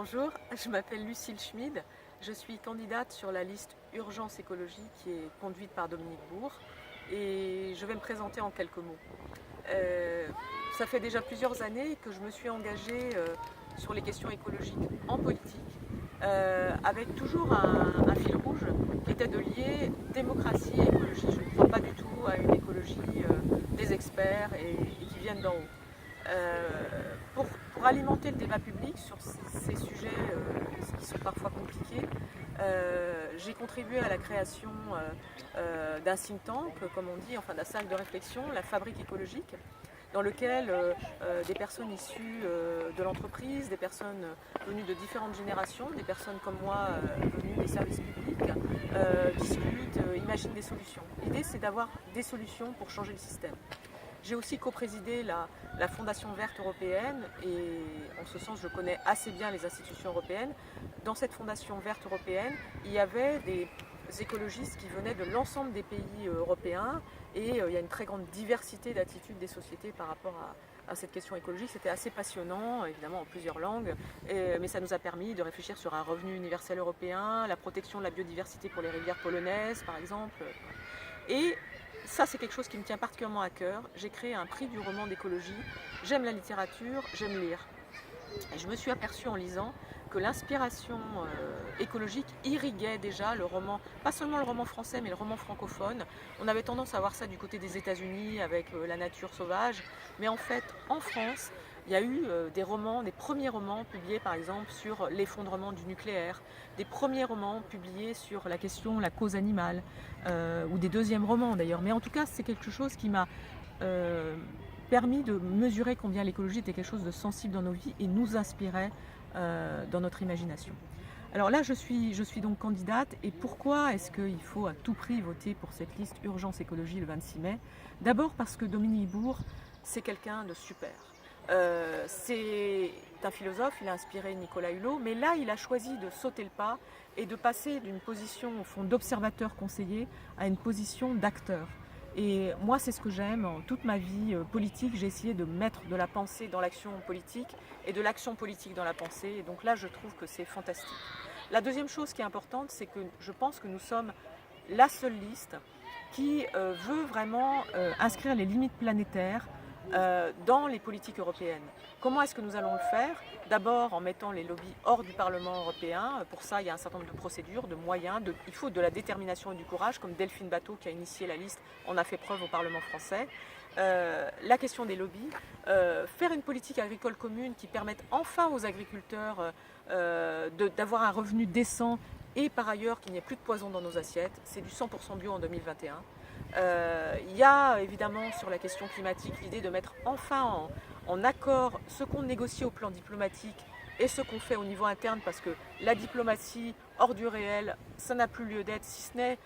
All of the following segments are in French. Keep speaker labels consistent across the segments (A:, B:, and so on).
A: Bonjour, je m'appelle Lucille Schmid, je suis candidate sur la liste Urgence Écologie qui est conduite par Dominique Bourg et je vais me présenter en quelques mots. Ça fait déjà plusieurs années que je me suis engagée sur les questions écologiques en politique avec toujours un fil rouge qui était de lier démocratie et écologie. Je ne crois pas du tout à une écologie des experts et qui viennent d'en haut. Pour alimenter le débat public sur ces sujets qui sont parfois compliqués, j'ai contribué à la création d'un think tank, comme on dit, enfin d'un cercle de réflexion, la Fabrique écologique, dans lequel des personnes issues de l'entreprise, des personnes venues de différentes générations, des personnes comme moi venues des services publics, discutent, imaginent des solutions. L'idée, c'est d'avoir des solutions pour changer le système. J'ai aussi coprésidé la Fondation verte européenne et en ce sens je connais assez bien les institutions européennes. Dans cette Fondation verte européenne, il y avait des écologistes qui venaient de l'ensemble des pays européens et il y a une très grande diversité d'attitudes des sociétés par rapport à cette question écologique. C'était assez passionnant, évidemment en plusieurs langues, mais ça nous a permis de réfléchir sur un revenu universel européen, la protection de la biodiversité pour les rivières polonaises par exemple. Et ça, c'est quelque chose qui me tient particulièrement à cœur. J'ai créé un prix du roman d'écologie. J'aime la littérature, j'aime lire. Et je me suis aperçue en lisant que l'inspiration écologique irriguait déjà le roman, pas seulement le roman français, mais le roman francophone. On avait tendance à voir ça du côté des États-Unis avec la nature sauvage. Mais en fait, en France, il y a eu des romans, des premiers romans publiés par exemple sur l'effondrement du nucléaire, des premiers romans publiés sur la question, la cause animale, ou des deuxièmes romans d'ailleurs. Mais en tout cas, c'est quelque chose qui m'a permis de mesurer combien l'écologie était quelque chose de sensible dans nos vies et nous inspirait dans notre imagination. Alors là, je suis donc candidate et pourquoi est-ce qu'il faut à tout prix voter pour cette liste Urgence Écologie le 26 mai? D'abord parce que Dominique Bourg, c'est quelqu'un de super. C'est un philosophe, il a inspiré Nicolas Hulot, mais là il a choisi de sauter le pas et de passer d'une position au fond d'observateur conseiller à une position d'acteur. Et moi c'est ce que j'aime, en toute ma vie politique j'ai essayé de mettre de la pensée dans l'action politique et de l'action politique dans la pensée, et donc là je trouve que c'est fantastique. La deuxième chose qui est importante, c'est que je pense que nous sommes la seule liste qui veut vraiment inscrire les limites planétaires dans les politiques européennes. Comment est-ce que nous allons le faire? D'abord en mettant les lobbies hors du Parlement européen. Pour ça, il y a un certain nombre de procédures, de moyens. Il faut de la détermination et du courage, comme Delphine Batho qui a initié la liste en a fait preuve au Parlement français. La question des lobbies, faire une politique agricole commune qui permette enfin aux agriculteurs d'avoir un revenu décent et par ailleurs qu'il n'y ait plus de poison dans nos assiettes. C'est du 100% bio en 2021. Il y a évidemment sur la question climatique l'idée de mettre enfin en accord ce qu'on négocie au plan diplomatique et ce qu'on fait au niveau interne, parce que la diplomatie hors du réel, ça n'a plus lieu d'être, si ce n'est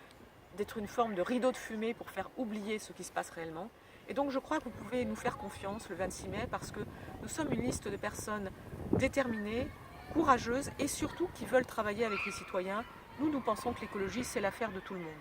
A: d'être une forme de rideau de fumée pour faire oublier ce qui se passe réellement. Et donc je crois que vous pouvez nous faire confiance le 26 mai parce que nous sommes une liste de personnes déterminées, courageuses et surtout qui veulent travailler avec les citoyens. Nous pensons que l'écologie, c'est l'affaire de tout le monde.